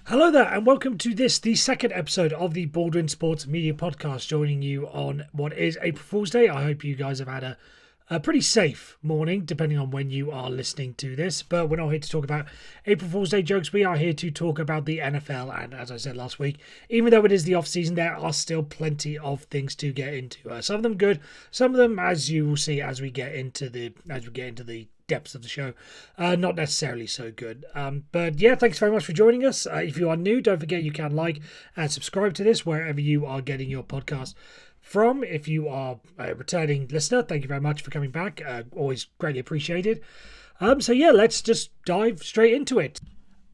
Hello there, and welcome to the second episode of the Baldwin Sports Media Podcast, joining you on what is April Fool's Day. I hope you guys have had a pretty safe morning, depending on when you are listening to this. But we're not here to talk about April Fool's Day jokes. We are here to talk about the NFL, and as I said last week, even though it is the off-season, there are still plenty of things to get into. Some of them good, some of them, as you will see as we get into the depths of the show, not necessarily so good. But yeah, thanks very much for joining us. If you are new, don't forget you can like and subscribe to this wherever you are getting your podcast from. If you are a returning listener, thank you very much for coming back. Always greatly appreciated. So yeah, let's just dive straight into it.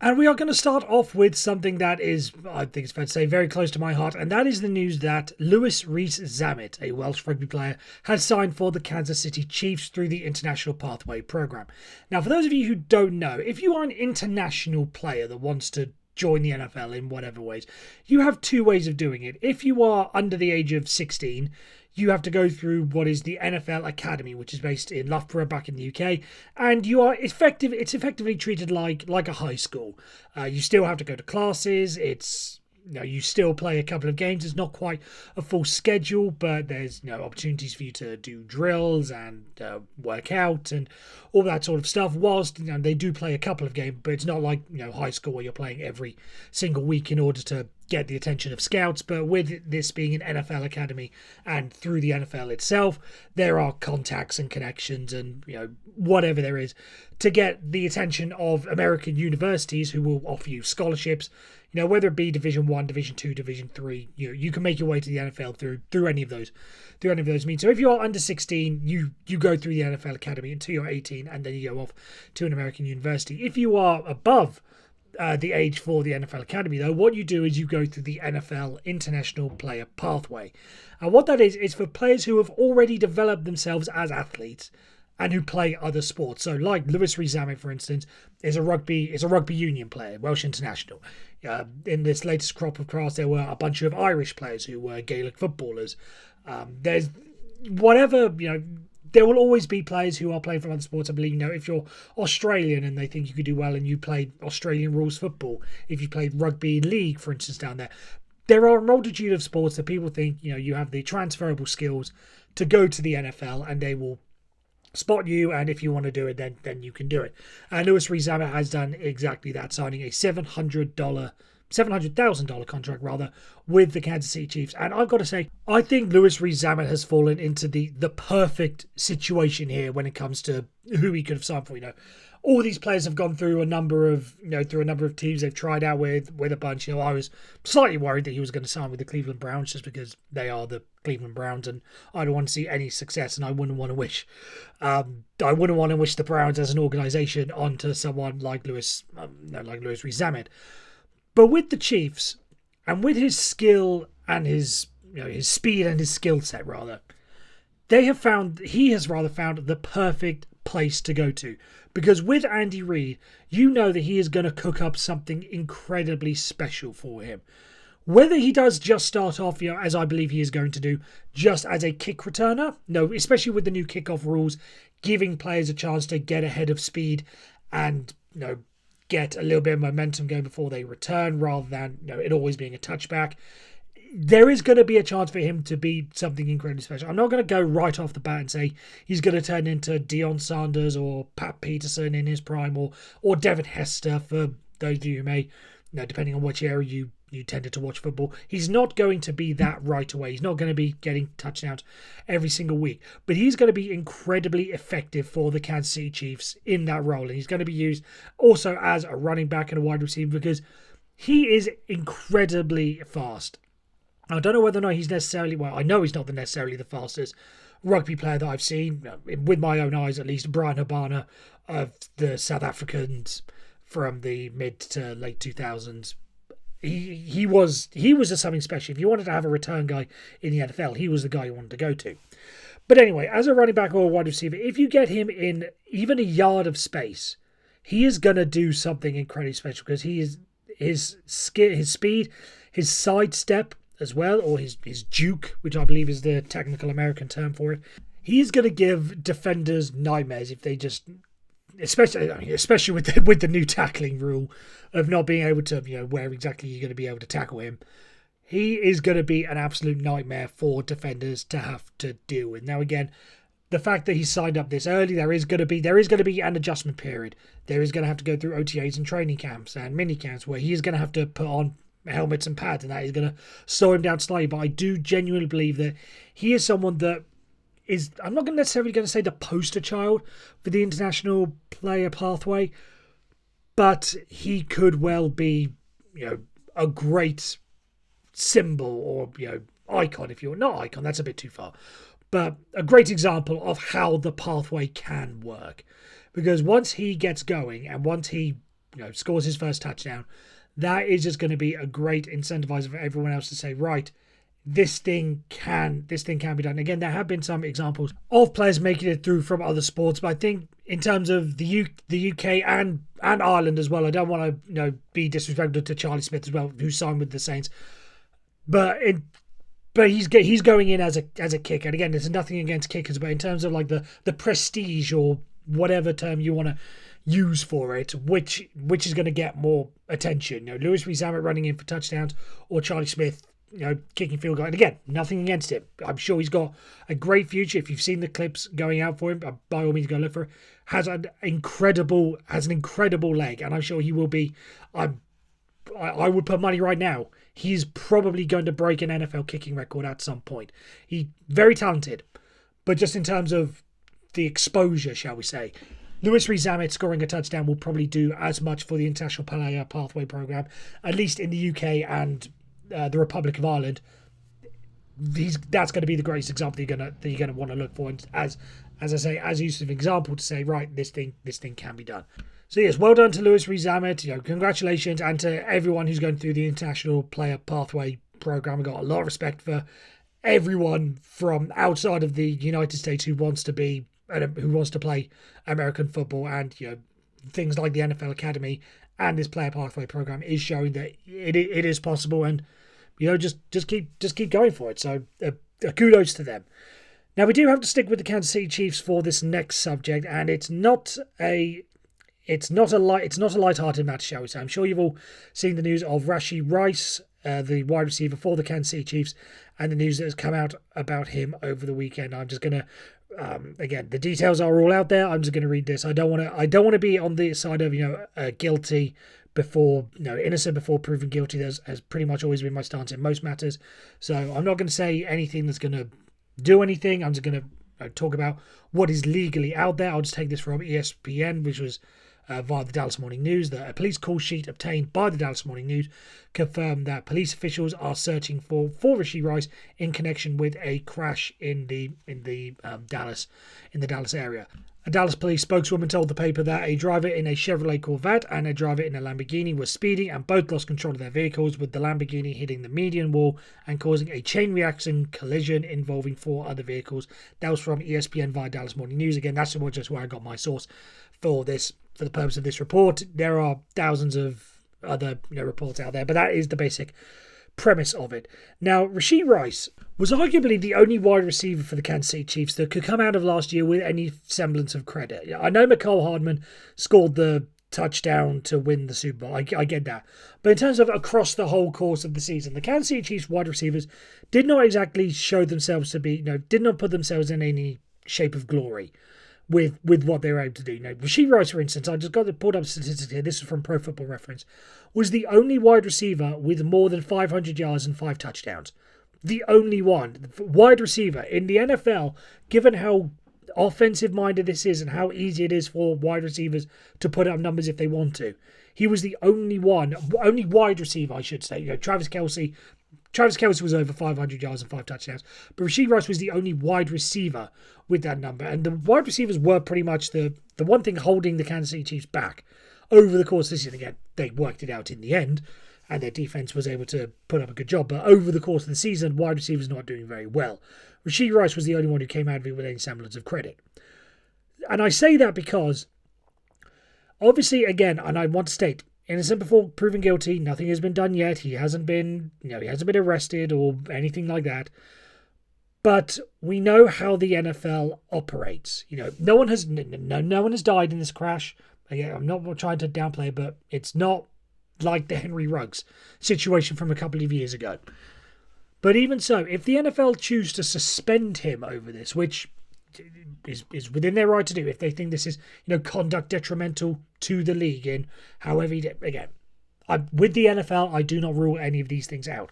And we are going to start off with something that is, I think it's fair to say, very close to my heart, and that is the news that Louis Rees-Zammit, a Welsh rugby player, has signed for the Kansas City Chiefs through the International Pathway Program. Now, for those of you who don't know, if you are an international player that wants to join the NFL in whatever ways, you have two ways of doing it. If you are under the age of 16, you have to go through what is the NFL Academy, which is based in Loughborough back in the UK, and it's effectively treated like a high school. You still have to go to classes. You still play a couple of games. It's not quite a full schedule, but there's opportunities for you to do drills and work out and all that sort of stuff. Whilst they do play a couple of games, but it's not like high school where you're playing every single week in order to get the attention of scouts. But with this being an NFL academy and through the NFL itself, there are contacts and connections and whatever there is to get the attention of American universities who will offer you scholarships. Whether it be Division 1, Division 2, Division 3, you can make your way to the NFL through any of those means. So if you are under 16, you go through the NFL Academy until you're 18, and then you go off to an American university. If you are above the age for the NFL Academy, though, what you do is you go through the NFL International Player Pathway. And what that is for players who have already developed themselves as athletes and who play other sports. So like Louis Rees-Zammit, for instance, is a rugby union player, Welsh international. In this latest crop of class, there were a bunch of Irish players who were Gaelic footballers. There's whatever, there will always be players who are playing from other sports. I believe, if you're Australian and they think you could do well and you play Australian rules football, if you played rugby league, for instance, down there, there are a multitude of sports that people think, you have the transferable skills to go to the NFL and they will spot you, and if you want to do it, then you can do it. And Louis Rees-Zammit has done exactly that, signing a $700,000 contract with the Kansas City Chiefs. And I've got to say, I think Louis Rees-Zammit has fallen into the perfect situation here when it comes to who he could have signed for. All these players have gone through a number of teams they've tried out with a bunch. I was slightly worried that he was going to sign with the Cleveland Browns just because they are the Cleveland Browns, and I don't want to see any success, and I wouldn't want to wish the Browns as an organization onto someone like Louis Rees-Zammit. But with the Chiefs, and with his skill and his speed and his skill set he has found the perfect place to go to. Because with Andy Reid, that he is going to cook up something incredibly special for him. Whether he does just start off, as I believe he is going to do, just as a kick returner, especially with the new kickoff rules, giving players a chance to get ahead of speed and, get a little bit of momentum going before they return, rather than, it always being a touchback. There is going to be a chance for him to be something incredibly special. I'm not going to go right off the bat and say he's going to turn into Deion Sanders or Pat Peterson in his prime, or Devin Hester, for those of you who may, depending on which area you tended to watch football. He's not going to be that right away. He's not going to be getting touchdowns every single week. But he's going to be incredibly effective for the Kansas City Chiefs in that role. And he's going to be used also as a running back and a wide receiver because he is incredibly fast. I don't know whether or not he's necessarily, I know he's not necessarily the fastest rugby player that I've seen, with my own eyes at least. Brian Habana of the South Africans from the mid to late 2000s. He was just something special. If you wanted to have a return guy in the NFL, he was the guy you wanted to go to. But anyway, as a running back or a wide receiver, if you get him in even a yard of space, he is going to do something incredibly special because his speed, his sidestep, as well, or his juke, which I believe is the technical American term for it. He's going to give defenders nightmares if they just especially with the new tackling rule of not being able to, where exactly you're going to be able to tackle him. He is going to be an absolute nightmare for defenders to have to deal with. Now, again, the fact that he signed up this early, there is going to be an adjustment period. There is going to have to go through OTAs and training camps and mini camps where he is going to have to put on helmets and pads, and that is going to slow him down slightly. But I do genuinely believe that he is someone that is, I'm not necessarily going to say the poster child for the international player pathway, but he could well be, a great symbol or, icon, if you're not icon, that's a bit too far. But a great example of how the pathway can work. Because once he gets going and once he scores his first touchdown, that is just going to be a great incentivizer for everyone else to say, right, this thing can be done. Again, there have been some examples of players making it through from other sports, but I think in terms of the UK and Ireland as well, I don't want to be disrespectful to Charlie Smith as well, who signed with the Saints. But he's going in as a kicker. And again, there's nothing against kickers, but in terms of like the prestige or whatever term you want to use for it, which is going to get more attention? Louis Rees-Zammit running in for touchdowns or Charlie Smith, kicking field goal. And again, nothing against him. I'm sure he's got a great future. If you've seen the clips going out for him, by all means go look for it. Has an incredible leg, and I'm sure he will be. I would put money right now. He's probably going to break an NFL kicking record at some point. He's very talented, but just in terms of the exposure, shall we say, Louis Rees-Zammit scoring a touchdown will probably do as much for the International Player Pathway Program, at least in the UK and the Republic of Ireland. That's going to be the greatest example that you're going to want to look for, and as I say, as use of example to say, right, this thing can be done. So yes, well done to Louis Rees-Zammit. Congratulations, and to everyone who's going through the International Player Pathway Program. I've got a lot of respect for everyone from outside of the United States who wants to play American football, and things like the NFL Academy and this Player Pathway Program is showing that it is possible, and just keep going for it. So kudos to them. Now we do have to stick with the Kansas City Chiefs for this next subject, and it's not a light-hearted matter, shall we say. I'm sure you've all seen the news of Rashee Rice, the wide receiver for the Kansas City Chiefs, and the news that has come out about him over the weekend. I'm just going to, again, the details are all out there. I'm just going to read this. I don't want to be on the side of guilty before innocent before proven guilty. That has pretty much always been my stance in most matters. So I'm not going to say anything that's going to do anything. I'm just going to talk about what is legally out there. I'll just take this from ESPN, which was via the Dallas Morning News, that a police call sheet obtained by the Dallas Morning News confirmed that police officials are searching for Rashee Rice in connection with a crash in the Dallas area. A Dallas police spokeswoman told the paper that a driver in a Chevrolet Corvette and a driver in a Lamborghini were speeding and both lost control of their vehicles, with the Lamborghini hitting the median wall and causing a chain reaction collision involving 4 other vehicles. That was from ESPN via Dallas Morning News. Again, that's just where I got my source for this. For the purpose of this report, there are thousands of other reports out there, but that is the basic premise of it. Now, Rashee Rice was arguably the only wide receiver for the Kansas City Chiefs that could come out of last year with any semblance of credit. I know Mecole Hardman scored the touchdown to win the Super Bowl. I get that. But in terms of across the whole course of the season, the Kansas City Chiefs wide receivers did not exactly show themselves to be, did not put themselves in any shape of glory with what they were able to do. Rashee Rice, for instance, I just got to pull up statistics here. This is from Pro Football Reference. Was the only wide receiver with more than 500 yards and 5 touchdowns. The only one. Wide receiver in the NFL, given how offensive-minded this is and how easy it is for wide receivers to put up numbers if they want to. He was the only wide receiver, I should say. Travis Kelce was over 500 yards and 5 touchdowns. But Rashee Rice was the only wide receiver with that number. And the wide receivers were pretty much the one thing holding the Kansas City Chiefs back over the course of this season. Again, they worked it out in the end, and their defense was able to put up a good job. But over the course of the season, wide receivers not doing very well. Rashee Rice was the only one who came out of it with any semblance of credit. And I say that because, obviously, again, and I want to state, innocent before proven guilty. Nothing has been done yet. He hasn't been arrested or anything like that. But we know how the NFL operates. No one has died in this crash. Again, I'm not trying to downplay, but it's not like the Henry Ruggs situation from a couple of years ago. But even so, if the NFL choose to suspend him over this, which is within their right to do, if they think this is conduct detrimental to the league in however he did, again, with the NFL, I do not rule any of these things out.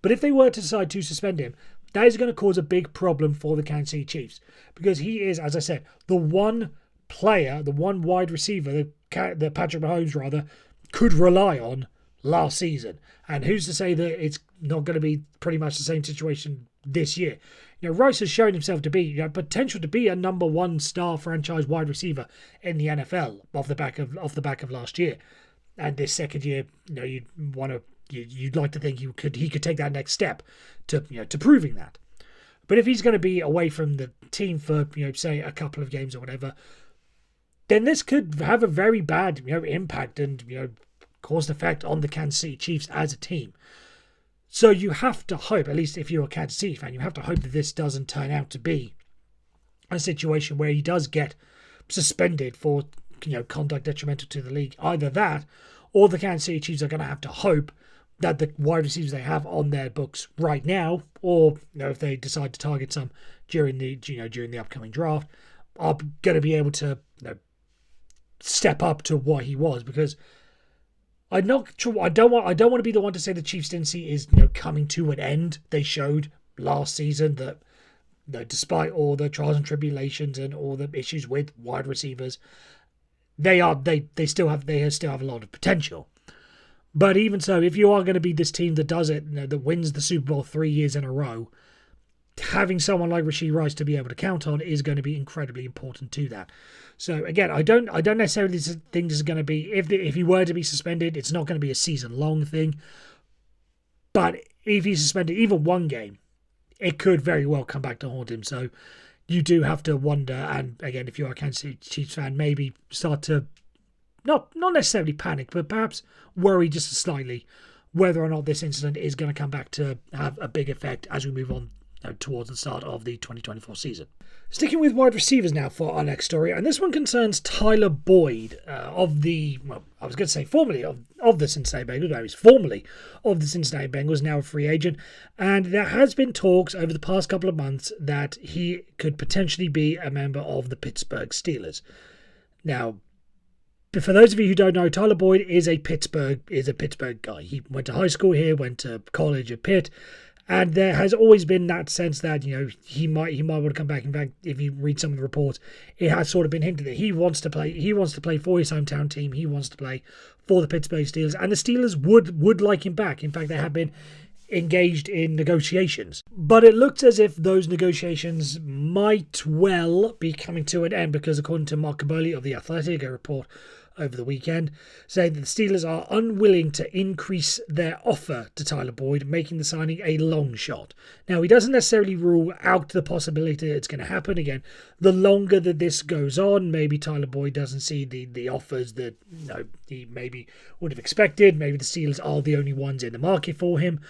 But if they were to decide to suspend him, that is going to cause a big problem for the Kansas City Chiefs, because he is, as I said, the one player, the one wide receiver that Patrick Mahomes could rely on last season. And who's to say that it's not going to be pretty much the same situation this year? Rice has shown himself to be potential to be a number one star franchise wide receiver in the NFL off the back of last year. And this second year, you'd like to think he could take that next step to proving that. But if he's going to be away from the team for say a couple of games or whatever, then this could have a very bad impact and caused effect on the Kansas City Chiefs as a team. So you have to hope, at least if you're a Kansas City fan, you have to hope that this doesn't turn out to be a situation where he does get suspended for conduct detrimental to the league. Either that, or the Kansas City Chiefs are going to have to hope that the wide receivers they have on their books right now, or if they decide to target some during the upcoming draft, are going to be able to step up to what he was. Because I'm not sure. I don't want to be the one to say the Chiefs dynasty is coming to an end. They showed last season that despite all the trials and tribulations and all the issues with wide receivers, they still have a lot of potential. But even so, if you are going to be this team that does it, that wins the Super Bowl 3 years in a row, having someone like Rashee Rice to be able to count on is going to be incredibly important to that. So again, I don't necessarily think this is going to be, if he were to be suspended, it's not going to be a season-long thing. But if he's suspended even one game, it could very well come back to haunt him. So you do have to wonder, and again, if you're a Kansas City Chiefs fan, maybe start to not necessarily panic, but perhaps worry just slightly whether or not this incident is going to come back to have a big effect as we move on towards the start of the 2024 season. Sticking with wide receivers now for our next story, and this one concerns Tyler Boyd formerly of the Cincinnati Bengals. No, he's formerly of the Cincinnati Bengals, now a free agent, and there has been talks over the past couple of months that he could potentially be a member of the Pittsburgh Steelers. Now, for those of you who don't know, Tyler Boyd is a Pittsburgh guy. He went to high school here, went to college at Pitt, and there has always been that sense that he might want to come back. In fact, if you read some of the reports, it has sort of been hinted that he wants to play for his hometown team. He wants to play for the Pittsburgh Steelers, and the Steelers would like him back. In fact, they have been engaged in negotiations. But it looks as if those negotiations might well be coming to an end, because according to Mark Kaboly of The Athletic, a report over the weekend, saying that the Steelers are unwilling to increase their offer to Tyler Boyd, making the signing a long shot. Now, he doesn't necessarily rule out the possibility that it's going to happen. Again, the longer that this goes on, maybe Tyler Boyd doesn't see the offers that he maybe would have expected. Maybe the Steelers are the only ones in the market for him,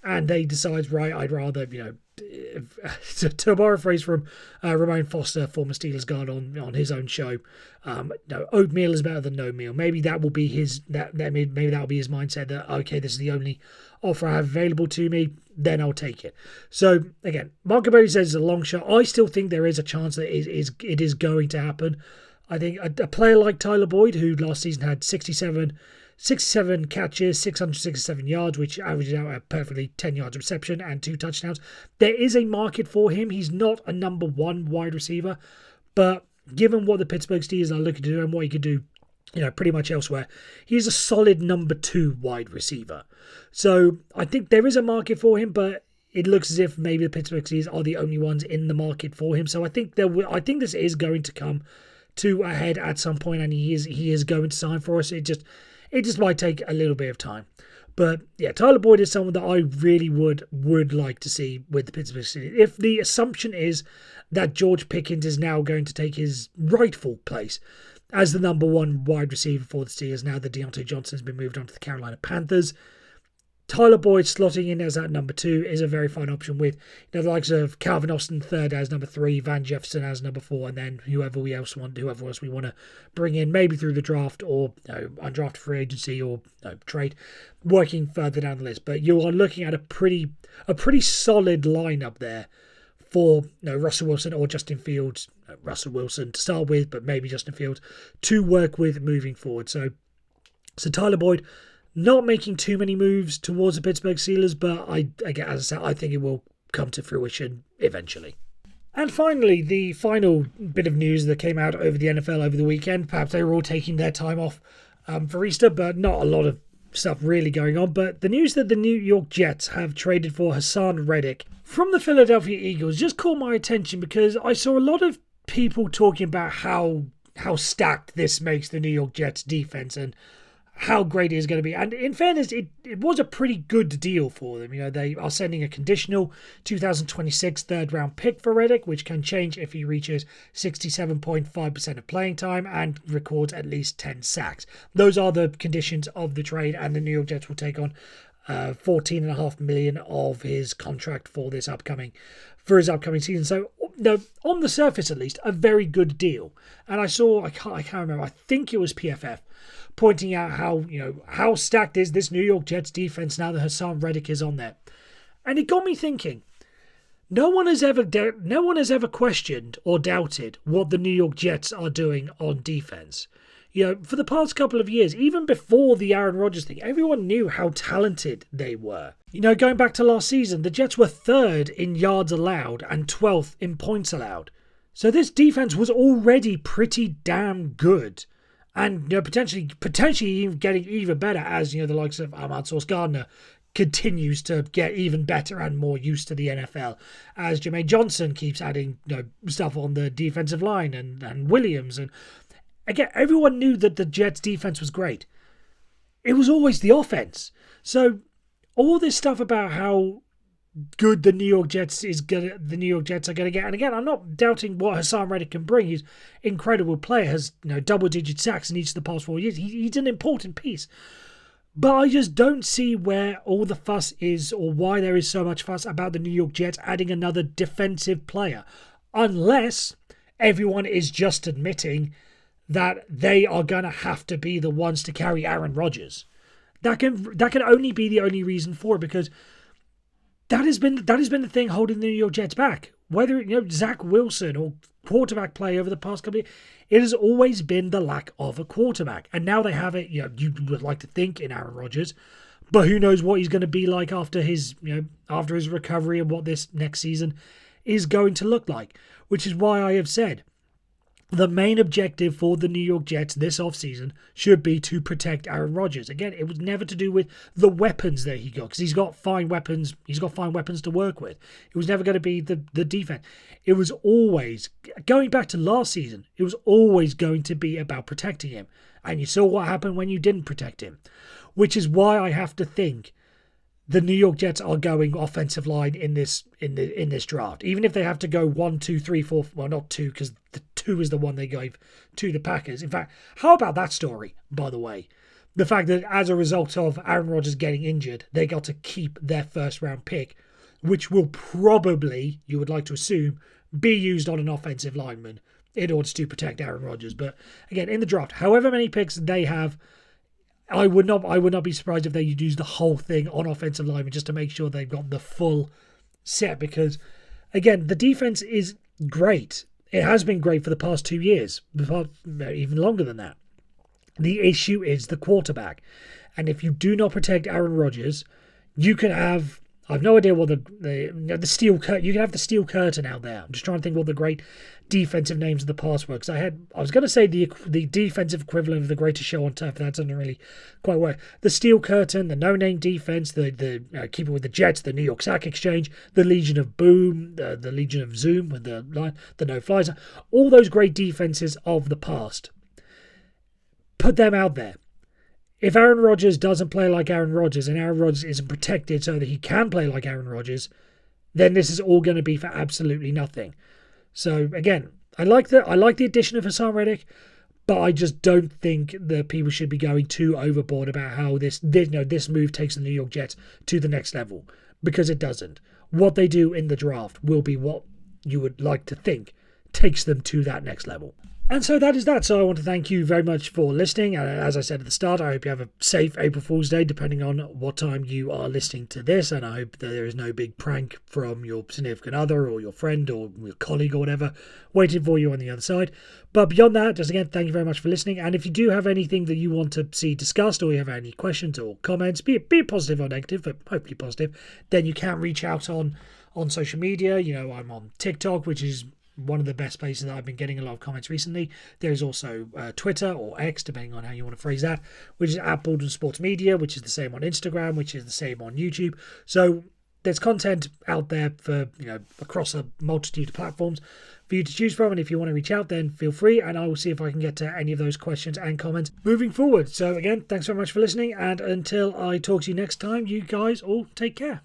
and they decide, right, I'd rather, to borrow a phrase from Ramon Foster, former Steelers guard, on his own show, oatmeal is better than no meal. Maybe that will be his maybe that will be his mindset that, okay, this is the only offer I have available to me, then I'll take it. So again, Mark Kaboly says it's a long shot. I still think there is a chance that it is going to happen. I think a player like Tyler Boyd, who last season had 67 catches, 667 yards, which averages out at perfectly 10 yards reception and 2 touchdowns. There is a market for him. He's not a number one wide receiver, but given what the Pittsburgh Steelers are looking to do and what he could do, pretty much elsewhere, he's a solid number 2 wide receiver. So I think there is a market for him, but it looks as if maybe the Pittsburgh Steelers are the only ones in the market for him. So I think this is going to come to a head at some point, and he is going to sign for us. It just might take a little bit of time. But yeah, Tyler Boyd is someone that I really would like to see with the Pittsburgh Steelers. If the assumption is that George Pickens is now going to take his rightful place as the number 1 wide receiver for the Steelers, now that Deontay Johnson has been moved on to the Carolina Panthers, Tyler Boyd slotting in as that number 2 is a very fine option with the likes of Calvin Austin third as number 3, Van Jefferson as number 4, and then whoever else we want to bring in, maybe through the draft or undrafted free agency or trade, working further down the list. But you are looking at a pretty solid lineup there for Russell Wilson or Justin Fields. Russell Wilson to start with, but maybe Justin Fields to work with moving forward. So Tyler Boyd, not making too many moves towards the Pittsburgh Steelers, but as I said, I think it will come to fruition eventually. And finally, the final bit of news that came out over the NFL over the weekend. Perhaps they were all taking their time off for Easter, but not a lot of stuff really going on. But the news that the New York Jets have traded for Haason Reddick from the Philadelphia Eagles just caught my attention because I saw a lot of people talking about how stacked this makes the New York Jets defense and how great it is going to be. And in fairness, it was a pretty good deal for them. They are sending a conditional 2026 third-round pick for Reddick, which can change if he reaches 67.5% of playing time and records at least 10 sacks. Those are the conditions of the trade, and the New York Jets will take on $14.5 million of his contract for his upcoming season. So, on the surface at least, a very good deal. And I can't remember, I think it was PFF pointing out how stacked is this New York Jets defense now that Haason Reddick is on there. And it got me thinking, no one has ever questioned or doubted what the New York Jets are doing on defense. For the past couple of years, even before the Aaron Rodgers thing, everyone knew how talented they were. Going back to last season, the Jets were 3rd in yards allowed and 12th in points allowed. So this defense was already pretty damn good. And potentially even getting even better as the likes of Ahmad Sauce Gardner continues to get even better and more used to the NFL, as Jermaine Johnson keeps adding stuff on the defensive line and Williams. And again, everyone knew that the Jets defense was great. It was always the offense. So all this stuff about how good the New York Jets are going to get. And again, I'm not doubting what Haason Reddick can bring. He's an incredible player, has double-digit sacks in each of the past 4 years. He's an important piece. But I just don't see where all the fuss is or why there is so much fuss about the New York Jets adding another defensive player. Unless everyone is just admitting that they are going to have to be the ones to carry Aaron Rodgers. That can only be the only reason for it, because that has been the thing holding the New York Jets back. Whether Zach Wilson or quarterback play over the past couple of years, it has always been the lack of a quarterback. And now they have it. You would like to think in Aaron Rodgers, but who knows what he's going to be like after his recovery and what this next season is going to look like. Which is why I have said the main objective for the New York Jets this offseason should be to protect Aaron Rodgers. Again, it was never to do with the weapons that he got, because he's got fine weapons. He's got fine weapons to work with. It was never going to be the defense. It was always, going back to last season, it was always going to be about protecting him. And you saw what happened when you didn't protect him. Which is why I have to think the New York Jets are going offensive line in this draft. Even if they have to go 1, 2, 3, 4, well, not 2, because the 2 is the one they gave to the Packers. In fact, how about that story, by the way? The fact that as a result of Aaron Rodgers getting injured, they got to keep their first-round pick, which will probably, you would like to assume, be used on an offensive lineman in order to protect Aaron Rodgers. But again, in the draft, however many picks they have, I would not be surprised if they use the whole thing on offensive linemen just to make sure they've got the full set, because again, the defense is great. It has been great for the past 2 years, even longer than that. The issue is the quarterback. And if you do not protect Aaron Rodgers, you can have, I have no idea what the steel curtain, you can have the steel curtain out there. I'm just trying to think what the great defensive names of the past were, because I was going to say the defensive equivalent of the greatest show on turf. That doesn't really quite work. The steel curtain, the no-name defense, the keeper with the Jets, the New York Sack Exchange, the Legion of Boom, the Legion of Zoom with the no-flies, all those great defenses of the past. Put them out there. If Aaron Rodgers doesn't play like Aaron Rodgers and Aaron Rodgers isn't protected so that he can play like Aaron Rodgers, then this is all going to be for absolutely nothing. So again, I like the addition of Haason Reddick, But I just don't think that people should be going too overboard about how this move takes the New York Jets to the next level, because it doesn't. What they do in the draft will be what you would like to think takes them to that next level. And so that is that. So I want to thank you very much for listening. And as I said at the start, I hope you have a safe April Fool's Day, depending on what time you are listening to this. And I hope that there is no big prank from your significant other or your friend or your colleague or whatever waiting for you on the other side. But beyond that, just again, thank you very much for listening. And if you do have anything that you want to see discussed, or you have any questions or comments, be it positive or negative, but hopefully positive, then you can reach out on social media. I'm on TikTok, which is one of the best places that I've been getting a lot of comments recently. There's also Twitter, or X, depending on how you want to phrase that, which is at Baldwin Sports Media, which is the same on Instagram, which is the same on YouTube. So there's content out there for, across a multitude of platforms for you to choose from. And if you want to reach out, then feel free, and I will see if I can get to any of those questions and comments moving forward. So again, thanks very much for listening. And until I talk to you next time, you guys all take care.